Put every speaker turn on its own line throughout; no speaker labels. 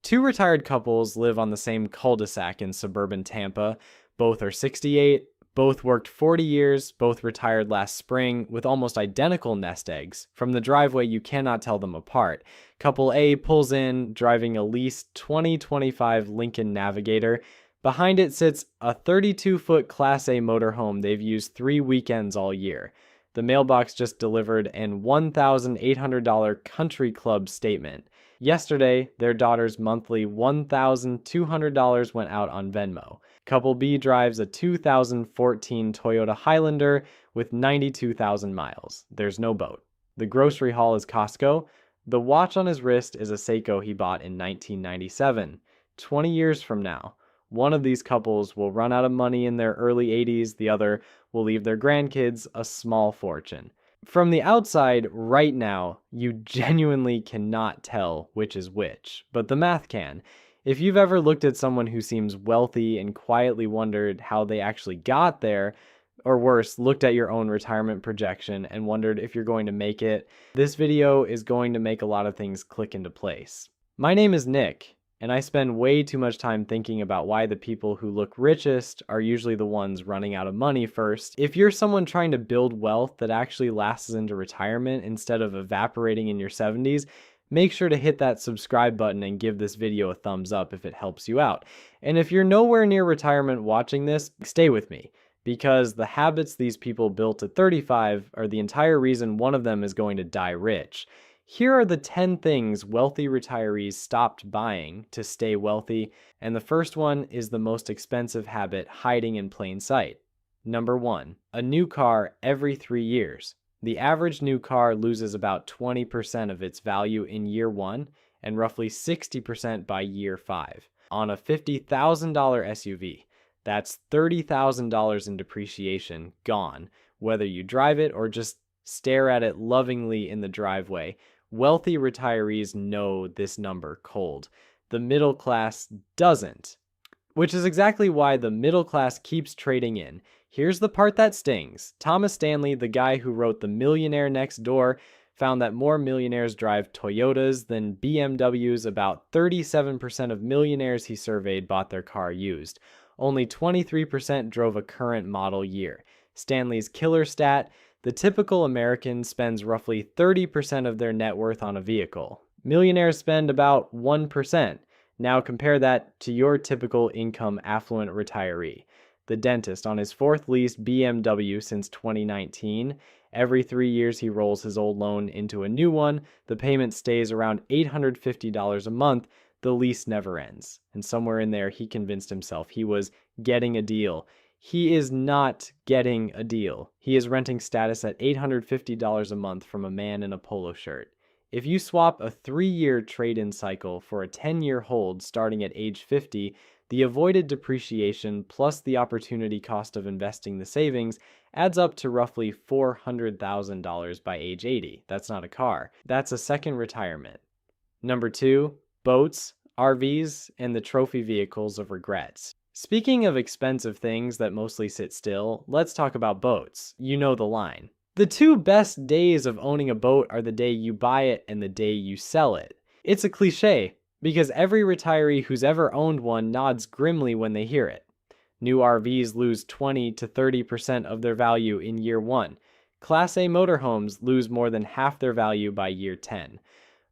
Two retired couples live on the same cul-de-sac in suburban Tampa. Both are 68, both worked 40 years, both retired last spring with almost identical nest eggs. From the driveway, you cannot tell them apart. Couple A pulls in, driving a leased 2025 Lincoln Navigator. Behind it sits a 32-foot Class A motorhome they've used 3 weekends all year. The mailbox just delivered an $1,800 country club statement. Yesterday, their daughter's monthly $1,200 went out on Venmo. Couple B drives a 2014 Toyota Highlander with 92,000 miles. There's no boat. The grocery haul is Costco. The watch on his wrist is a Seiko he bought in 1997. 20 years from now, one of these couples will run out of money in their early 80s, the other will leave their grandkids a small fortune. From the outside, right now, you genuinely cannot tell which is which, but the math can. If you've ever looked at someone who seems wealthy and quietly wondered how they actually got there, or worse, looked at your own retirement projection and wondered if you're going to make it, this video is going to make a lot of things click into place. My name is Nick, and I spend way too much time thinking about why the people who look richest are usually the ones running out of money first. If you're someone trying to build wealth that actually lasts into retirement instead of evaporating in your 70s, make sure to hit that subscribe button and give this video a thumbs up if it helps you out. And if you're nowhere near retirement watching this, stay with me, because the habits these people built at 35 are the entire reason one of them is going to die rich. Here are the 10 things wealthy retirees stopped buying to stay wealthy, and the first one is the most expensive habit hiding in plain sight. Number 1, a new car every 3 years. The average new car loses about 20% of its value in year 1 and roughly 60% by year 5. On a $50,000 SUV, that's $30,000 in depreciation gone, whether you drive it or just stare at it lovingly in the driveway. Wealthy retirees know this number cold. The middle class doesn't, which is exactly why the middle class keeps trading in. Here's the part that stings. Thomas Stanley, the guy who wrote The Millionaire Next Door, found that more millionaires drive Toyotas than BMWs. About 37% of millionaires he surveyed bought their car used. Only 23% drove a current model year. Stanley's killer stat: the typical American spends roughly 30% of their net worth on a vehicle. Millionaires spend about 1%. Now compare that to your typical income affluent retiree. The dentist on his 4th leased BMW since 2019. Every 3 years he rolls his old loan into a new one. The payment stays around $850 a month. The lease never ends. And somewhere in there he convinced himself he was getting a deal. He is not getting a deal. He is renting status at $850 a month from a man in a polo shirt. If you swap a 3-year trade-in cycle for a 10-year hold starting at age 50, the avoided depreciation plus the opportunity cost of investing the savings adds up to roughly $400,000 by age 80. That's not a car. That's a second retirement. Number 2, boats, RVs, and the trophy vehicles of regrets. Speaking of expensive things that mostly sit still, let's talk about boats. You know the line. The 2 best days of owning a boat are the day you buy it and the day you sell it. It's a cliche, because every retiree who's ever owned one nods grimly when they hear it. New RVs lose 20 to 30% of their value in year 1. Class A motorhomes lose more than half their value by year 10.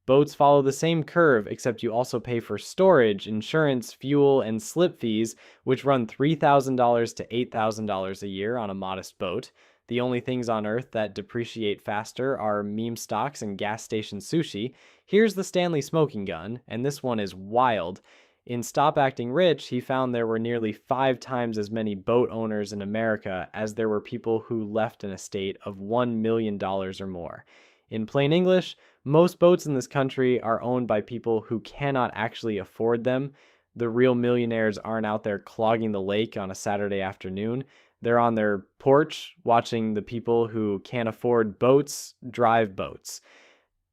Boats follow the same curve, except you also pay for storage, insurance, fuel, and slip fees, which run $3,000 to $8,000 a year on a modest boat. The only things on Earth that depreciate faster are meme stocks and gas station sushi. Here's the Stanley smoking gun, and this one is wild. In Stop Acting Rich, he found there were nearly 5 times as many boat owners in America as there were people who left an estate of $1 million or more. In plain English, most boats in this country are owned by people who cannot actually afford them. The real millionaires aren't out there clogging the lake on a Saturday afternoon. They're on their porch watching the people who can't afford boats drive boats.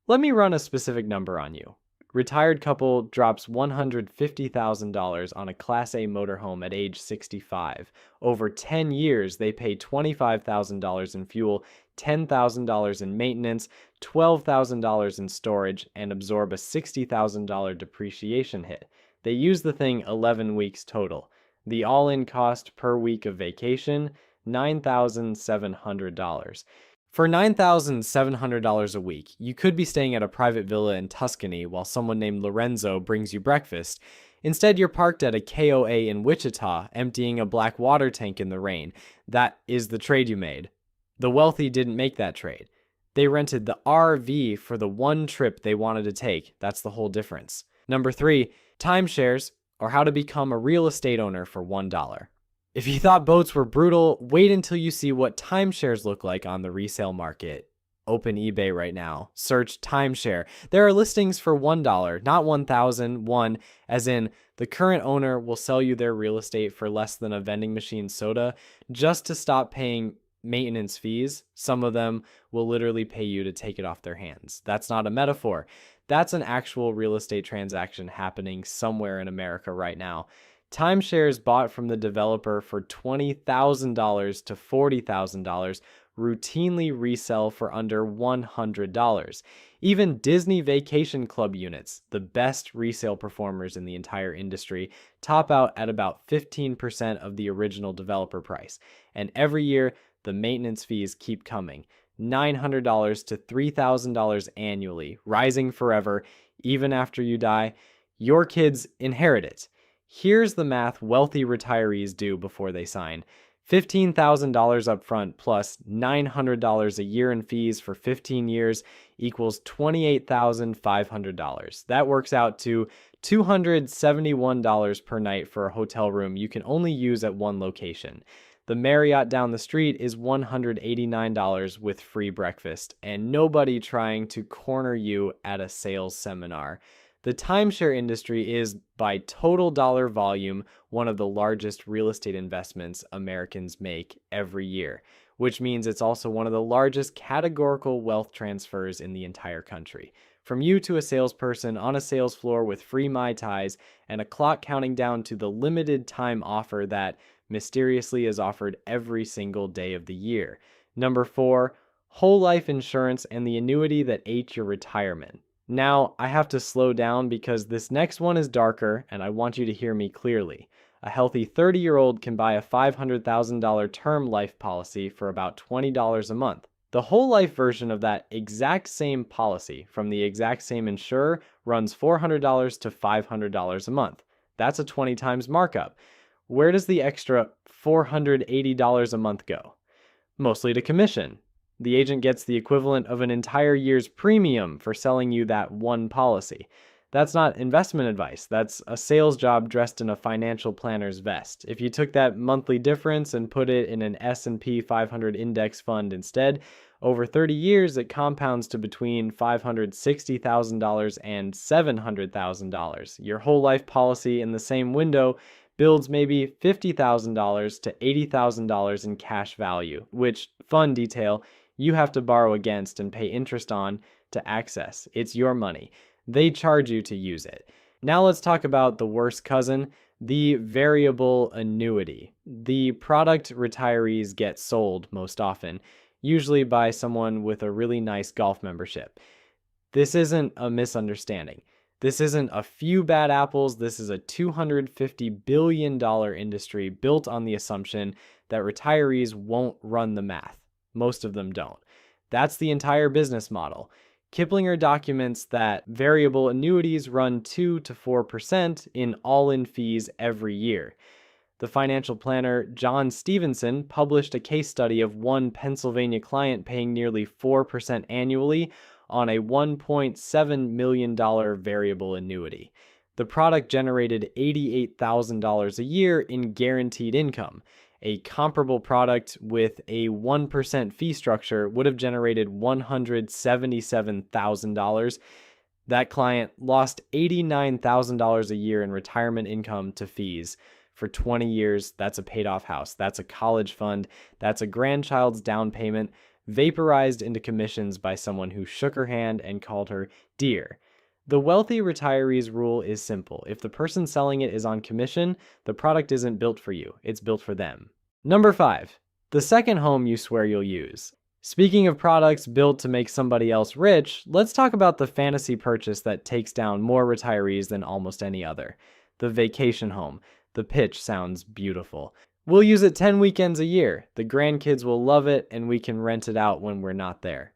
Let me run a specific number on you. Retired couple drops $150,000 on a Class A motorhome at age 65. Over 10 years, they pay $25,000 in fuel, $10,000 in maintenance, $12,000 in storage, and absorb a $60,000 depreciation hit. They use the thing 11 weeks total. The all-in cost per week of vacation, $9,700. For $9,700 a week, you could be staying at a private villa in Tuscany while someone named Lorenzo brings you breakfast. Instead, you're parked at a KOA in Wichita, emptying a black water tank in the rain. That is the trade you made. The wealthy didn't make that trade. They rented the RV for the one trip they wanted to take. That's the whole difference. Number 3, timeshares, or how to become a real estate owner for $1. If you thought boats were brutal, wait until you see what timeshares look like on the resale market. Open eBay right now. Search timeshare. There are listings for $1, not $1,000. One, as in the current owner will sell you their real estate for less than a vending machine soda just to stop paying maintenance fees. Some of them will literally pay you to take it off their hands. That's not a metaphor. That's an actual real estate transaction happening somewhere in America right now. Timeshares bought from the developer for $20,000 to $40,000 routinely resell for under $100. Even Disney Vacation Club units, the best resale performers in the entire industry, top out at about 15% of the original developer price. And every year, the maintenance fees keep coming. $900 to $3,000 annually, rising forever, even after you die. Your kids inherit it. Here's the math wealthy retirees do before they sign. $15,000 up front plus $900 a year in fees for 15 years equals $28,500. That works out to $271 per night for a hotel room you can only use at one location. The Marriott down the street is $189 with free breakfast, and nobody trying to corner you at a sales seminar. The timeshare industry is, by total dollar volume, one of the largest real estate investments Americans make every year, which means it's also one of the largest categorical wealth transfers in the entire country. From you to a salesperson on a sales floor with free Mai Tais and a clock counting down to the limited time offer that mysteriously is offered every single day of the year. Number 4, whole life insurance and the annuity that ate your retirement. Now, I have to slow down because this next one is darker and I want you to hear me clearly. A healthy 30-year-old can buy a $500,000 term life policy for about $20 a month. The whole life version of that exact same policy from the exact same insurer runs $400 to $500 a month. That's a 20 times markup. Where does the extra $480 a month go? Mostly to commission. The agent gets the equivalent of an entire year's premium for selling you that one policy. That's not investment advice. That's a sales job dressed in a financial planner's vest. If you took that monthly difference and put it in an S&P 500 index fund instead, over 30 years it compounds to between $560,000 and $700,000. Your whole life policy in the same window builds maybe $50,000 to $80,000 in cash value, which, fun detail, you have to borrow against and pay interest on to access. It's your money. They charge you to use it. Now let's talk about the worst cousin, the variable annuity. The product retirees get sold most often, usually by someone with a really nice golf membership. This isn't a misunderstanding. This isn't a few bad apples. This is a $250 billion industry built on the assumption that retirees won't run the math. Most of them don't. That's the entire business model. Kiplinger documents that variable annuities run 2 to 4% in all-in fees every year. The financial planner John Stevenson published a case study of one Pennsylvania client paying nearly 4% annually on a $1.7 million variable annuity. The product generated $88,000 a year in guaranteed income. A comparable product with a 1% fee structure would have generated $177,000. That client lost $89,000 a year in retirement income to fees. For 20 years, that's a paid-off house. That's a college fund. That's a grandchild's down payment vaporized into commissions by someone who shook her hand and called her dear. The wealthy retirees rule is simple. If the person selling it is on commission, the product isn't built for you, it's built for them. Number 5, the second home you swear you'll use. Speaking of products built to make somebody else rich, let's talk about the fantasy purchase that takes down more retirees than almost any other. The vacation home. The pitch sounds beautiful. We'll use it 10 weekends a year. The grandkids will love it, and we can rent it out when we're not there.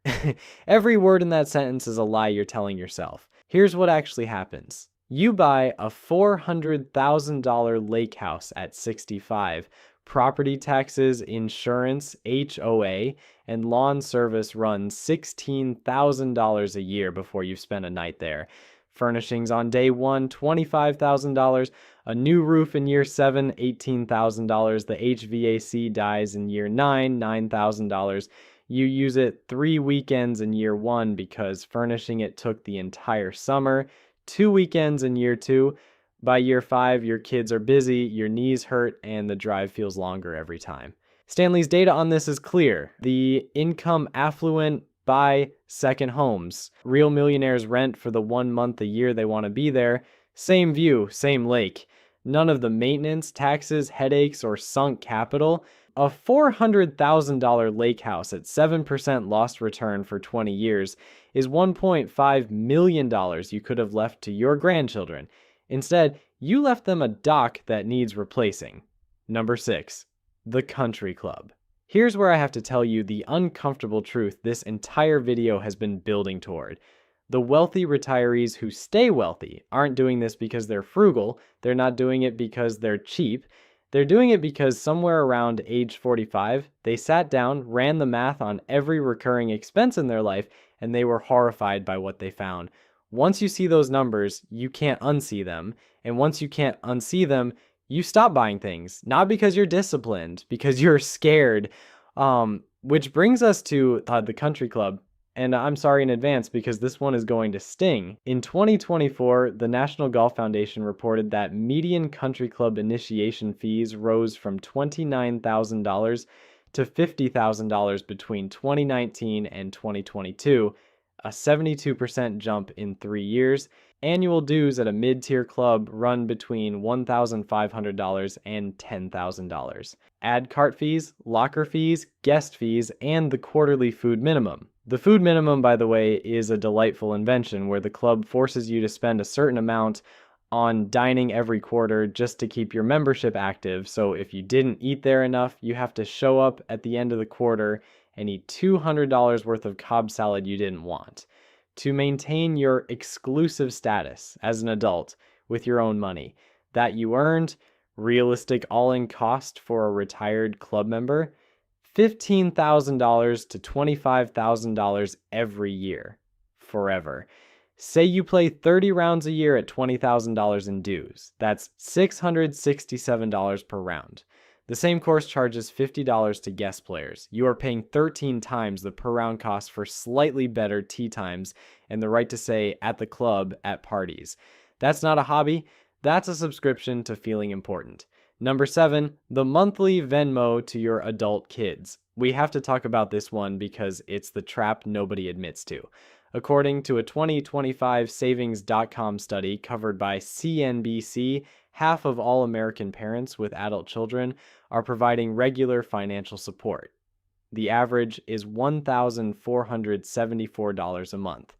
Every word in that sentence is a lie you're telling yourself. Here's what actually happens. You buy a $400,000 lake house at 65. Property taxes, insurance, HOA, and lawn service run $16,000 a year before you've spent a night there. Furnishings on day 1, $25,000. A new roof in year 7, $18,000. The HVAC dies in year 9, $9,000. You use it 3 weekends in year 1 because furnishing it took the entire summer. 2 weekends in year 2. By year 5, your kids are busy, your knees hurt, and the drive feels longer every time. Stanley's data on this is clear. The income affluent buy second homes. Real millionaires rent for the 1 month a year they want to be there. Same view, same lake. None of the maintenance, taxes, headaches, or sunk capital. A $400,000 lake house at 7% lost return for 20 years is $1.5 million you could have left to your grandchildren. Instead, you left them a dock that needs replacing. Number 6, the country club. Here's where I have to tell you the uncomfortable truth this entire video has been building toward. The wealthy retirees who stay wealthy aren't doing this because they're frugal, they're not doing it because they're cheap, they're doing it because somewhere around age 45, they sat down, ran the math on every recurring expense in their life, and they were horrified by what they found. Once you see those numbers, you can't unsee them. And once you can't unsee them, you stop buying things. Not because you're disciplined, because you're scared. Which brings us to the country club. And I'm sorry in advance because this one is going to sting. In 2024, the National Golf Foundation reported that median country club initiation fees rose from $29,000 to $50,000 between 2019 and 2022. A 72% jump in 3 years. Annual dues at a mid-tier club run between $1,500 and $10,000. Add cart fees, locker fees, guest fees, and the quarterly food minimum. The food minimum, by the way, is a delightful invention where the club forces you to spend a certain amount on dining every quarter just to keep your membership active. So if you didn't eat there enough, you have to show up at the end of the quarter and eat $200 worth of Cobb salad you didn't want. To maintain your exclusive status as an adult with your own money that you earned, realistic all-in cost for a retired club member, $15,000 to $25,000 every year, forever. Say you play 30 rounds a year at $20,000 in dues. That's $667 per round. The same course charges $50 to guest players. You are paying 13 times the per round cost for slightly better tee times and the right to say at the club at parties. That's not a hobby. That's a subscription to feeling important. Number 7, the monthly Venmo to your adult kids. We have to talk about this one because it's the trap nobody admits to. According to a 2025 savings.com study covered by CNBC, half of all American parents with adult children are providing regular financial support. The average is $1,474 a month.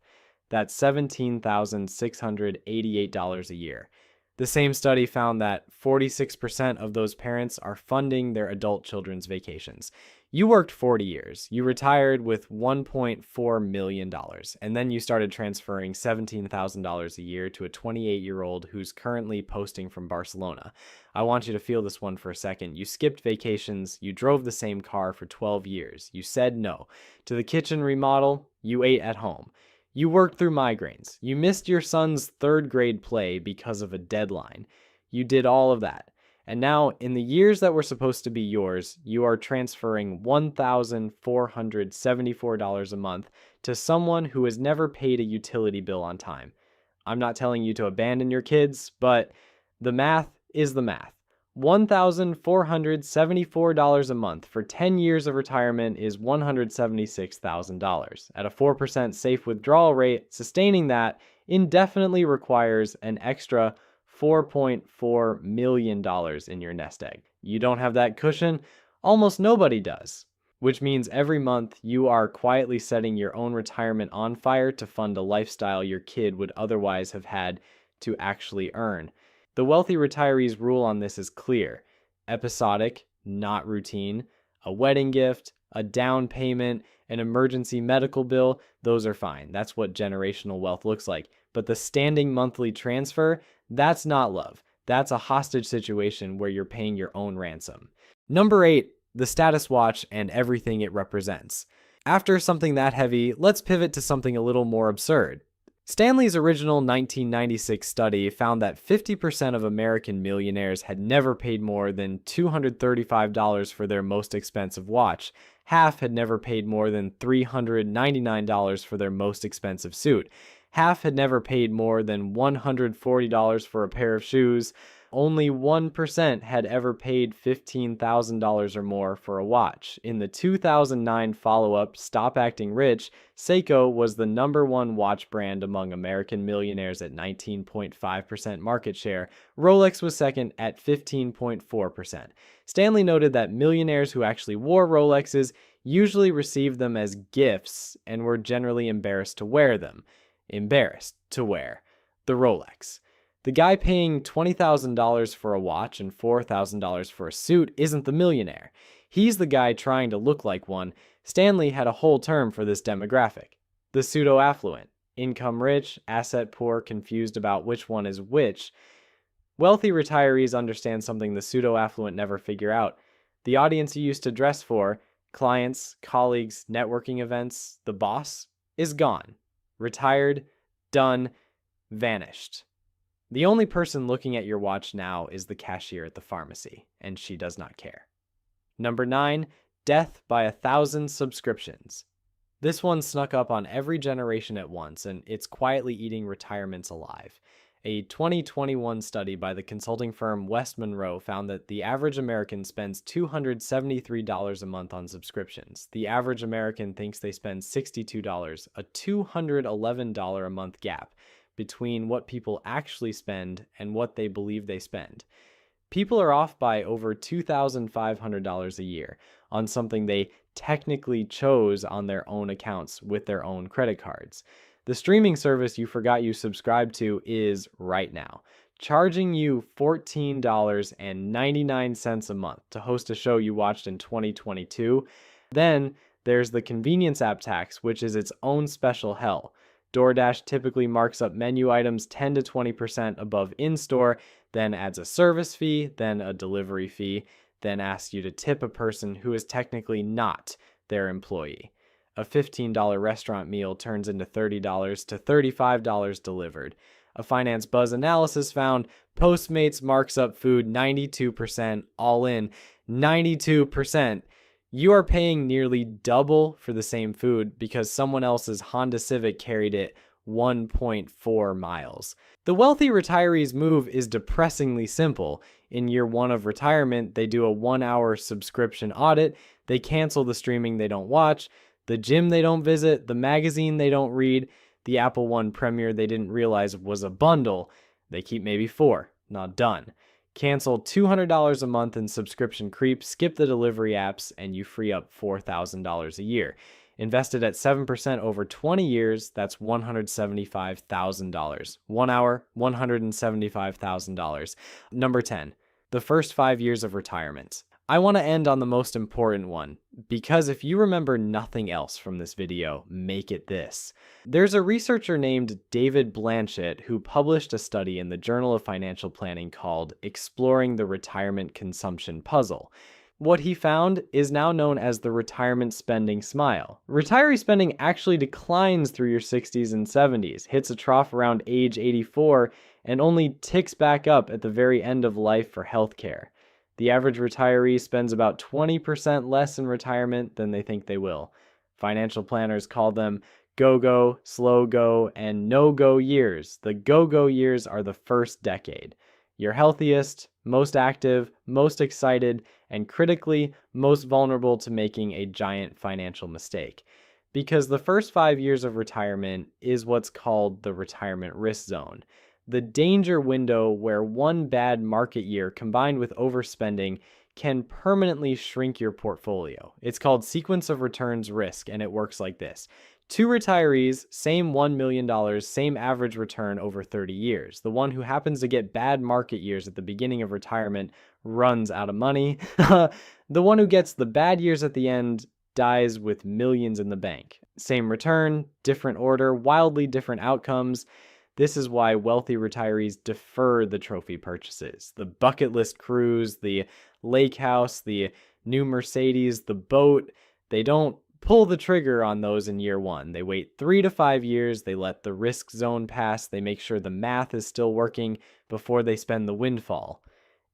That's $17,688 a year. The same study found that 46% of those parents are funding their adult children's vacations. You worked 40 years, you retired with $1.4 million, and then you started transferring $17,000 a year to a 28-year-old who's currently posting from Barcelona. I want you to feel this one for a second. You skipped vacations, you drove the same car for 12 years, you said no to the kitchen remodel, you ate at home. You worked through migraines. You missed your son's 3rd grade play because of a deadline. You did all of that. And now, in the years that were supposed to be yours, you are transferring $1,474 a month to someone who has never paid a utility bill on time. I'm not telling you to abandon your kids, but the math is the math. $1,474 a month for 10 years of retirement is $176,000. At a 4% safe withdrawal rate, sustaining that indefinitely requires an extra $4.4 million in your nest egg. You don't have that cushion? Almost nobody does. Which means every month you are quietly setting your own retirement on fire to fund a lifestyle your kid would otherwise have had to actually earn. The wealthy retirees' rule on this is clear: episodic, not routine, a wedding gift, a down payment, an emergency medical bill, those are fine. That's what generational wealth looks like. But the standing monthly transfer, that's not love. That's a hostage situation where you're paying your own ransom. Number 8, the status watch and everything it represents. After something that heavy, let's pivot to something a little more absurd. Stanley's original 1996 study found that 50% of American millionaires had never paid more than $235 for their most expensive watch. Half had never paid more than $399 for their most expensive suit. Half had never paid more than $140 for a pair of shoes. Only 1% had ever paid $15,000 or more for a watch. In the 2009 follow-up, Stop Acting Rich, Seiko was the #1 watch brand among American millionaires at 19.5% market share. Rolex was second at 15.4%. Stanley noted that millionaires who actually wore Rolexes usually received them as gifts and were generally embarrassed to wear them. Embarrassed to wear the Rolex. The guy paying $20,000 for a watch and $4,000 for a suit isn't the millionaire. He's the guy trying to look like one. Stanley had a whole term for this demographic: the pseudo-affluent. Income rich, asset poor, confused about which one is which. Wealthy retirees understand something the pseudo-affluent never figure out. The audience you used to dress for, clients, colleagues, networking events, the boss, is gone. Retired, done, vanished. The only person looking at your watch now is the cashier at the pharmacy, and she does not care. Number 9, death by 1,000 subscriptions. This one snuck up on every generation at once, and it's quietly eating retirements alive. A 2021 study by the consulting firm West Monroe found that the average American spends $273 a month on subscriptions. The average American thinks they spend $62, a $211 a month gap between what people actually spend and what they believe they spend. People are off by over $2,500 a year on something they technically chose on their own accounts with their own credit cards. The streaming service you forgot you subscribed to is, right now, charging you $14.99 a month to host a show you watched in 2022. Then there's the convenience app tax, which is its own special hell. DoorDash typically marks up menu items 10 to 20% above in-store, then adds a service fee, then a delivery fee, then asks you to tip a person who is technically not their employee. A $15 restaurant meal turns into $30 to $35 delivered. A Finance Buzz analysis found Postmates marks up food 92%, all in, 92%. You are paying nearly double for the same food because someone else's Honda Civic carried it 1.4 miles. The wealthy retiree's move is depressingly simple. In year 1 of retirement, they do a 1-hour subscription audit. They cancel the streaming they don't watch, the gym they don't visit, the magazine they don't read, the Apple One premiere they didn't realize was a bundle. They keep maybe 4. Not done. Cancel $200 a month in subscription creep, skip the delivery apps, and you free up $4,000 a year. Invested at 7% over 20 years, that's $175,000. 1 hour, $175,000. Number 10, the first 5 years of retirement. I want to end on the most important one, because if you remember nothing else from this video, make it this. There's a researcher named David Blanchett who published a study in the Journal of Financial Planning called Exploring the Retirement Consumption Puzzle. What he found is now known as the retirement spending smile. Retiree spending actually declines through your 60s and 70s, hits a trough around age 84, and only ticks back up at the very end of life for healthcare. The average retiree spends about 20% less in retirement than they think they will. Financial planners call them go-go, slow-go, and no-go years. The go-go years are the first decade. You're healthiest, most active, most excited, and critically, most vulnerable to making a giant financial mistake. Because the first 5 years of retirement is what's called the retirement risk zone, the danger window where one bad market year combined with overspending can permanently shrink your portfolio. It's called sequence of returns risk, and it works like this. Two retirees, same $1 million, same average return over 30 years. The one who happens to get bad market years at the beginning of retirement runs out of money. The one who gets the bad years at the end dies with millions in the bank. Same return, different order, wildly different outcomes. This is why wealthy retirees defer the trophy purchases. The bucket list cruise, the lake house, the new Mercedes, the boat. They don't pull the trigger on those in year one. They wait 3 to 5 years. They let the risk zone pass. They make sure the math is still working before they spend the windfall.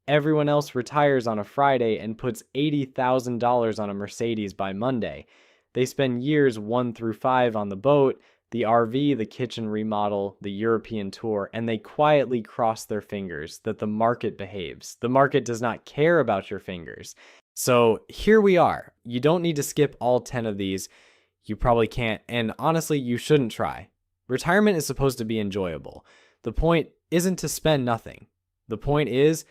Everyone else retires on a Friday and puts $80,000 on a Mercedes by Monday. They spend years 1 through 5 on the boat, the RV, the kitchen remodel, the European tour, and they quietly cross their fingers that the market behaves. The market does not care about your fingers. So here we are. You don't need to skip all 10 of these. You probably can't, and honestly, you shouldn't try. Retirement is supposed to be enjoyable. The point isn't to spend nothing. The point is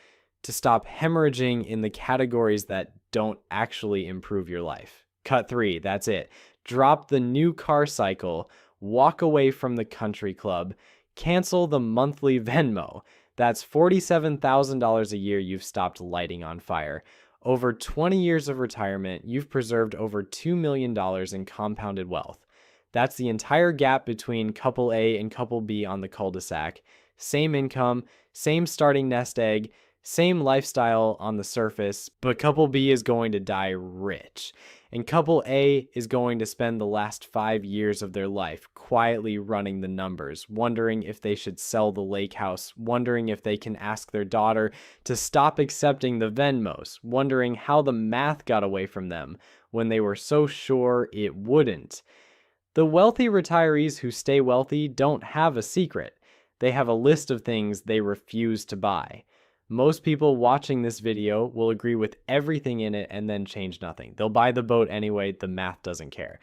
to stop hemorrhaging in the categories that don't actually improve your life. Cut 3, that's it. Drop the new car cycle, walk away from the country club, cancel the monthly Venmo. That's $47,000 a year you've stopped lighting on fire. Over 20 years of retirement, you've preserved over $2 million in compounded wealth. That's the entire gap between couple A and couple B on the cul-de-sac. Same income, same starting nest egg, same lifestyle on the surface, but couple B is going to die rich. And couple A is going to spend the last 5 years of their life quietly running the numbers, wondering if they should sell the lake house, wondering if they can ask their daughter to stop accepting the Venmos, wondering how the math got away from them when they were so sure it wouldn't. The wealthy retirees who stay wealthy don't have a secret. They have a list of things they refuse to buy. Most people watching this video will agree with everything in it and then change nothing. They'll buy the boat anyway, the math doesn't care.